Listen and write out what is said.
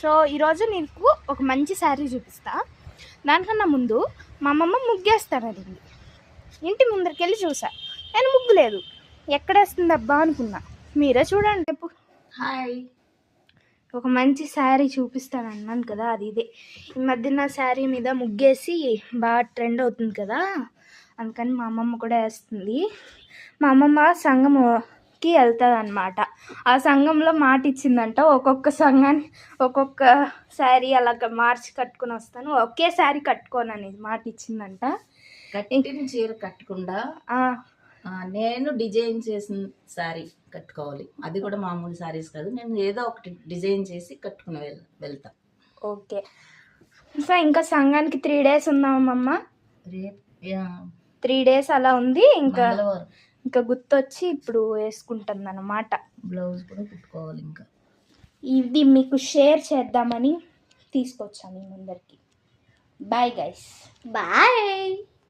So ఈరోజు నీకు ఒక మంచి శారీ చూపిస్తా. దానికన్నా ముందు మా అమ్మమ్మ ముగ్గేస్తానది. ఇంటి ముందరికి వెళ్ళి చూసా, నేను ముగ్గు లేదు, ఎక్కడేస్తుంది అబ్బా అనుకున్నా. మీరే చూడండి. రేపు హాయ్, ఒక మంచి శారీ చూపిస్తాను అన్నాను కదా, అది ఇదే. ఈ మధ్య నా శారీ మీద ముగ్గేసి బాగా ట్రెండ్ అవుతుంది కదా, అందుకని మా అమ్మమ్మ కూడా వేస్తుంది. మా అమ్మమ్మ సంఘంకి వెళ్తుంది అనమాట. ఆ సంఘంలో మాట ఇచ్చిందంట, ఒక్కొక్క సంఘాన్ని ఒక్కొక్క శారీ అలాగ మార్చి కట్టుకుని వస్తాను, ఒకే శారీ కట్టుకోను అనేది మాట ఇచ్చిందంట. కట్టిన చీర కట్టకుండా నేను డిజైన్ చేసిన శారీ కట్టుకోవాలి. అది కూడా మామూలు శారీస్ కాదు, నేను ఏదో ఒకటి డిజైన్ చేసి కట్టుకుని వెళ్తా. ఓకే. సో ఇంకా సంఘానికి 3 days ఉన్నామమ్మ. 3 days అలా ఉంది. ఇంకా గుర్తొచ్చి ఇప్పుడు వేసుకుంటుంది అన్నమాట. బ్లౌజ్ కూడా కుట్టుకోవాలి. ఇంకా ఇది మీకు షేర్ చేద్దామని తీసుకొచ్చాను మీ ముందరికి. Bye guys, bye.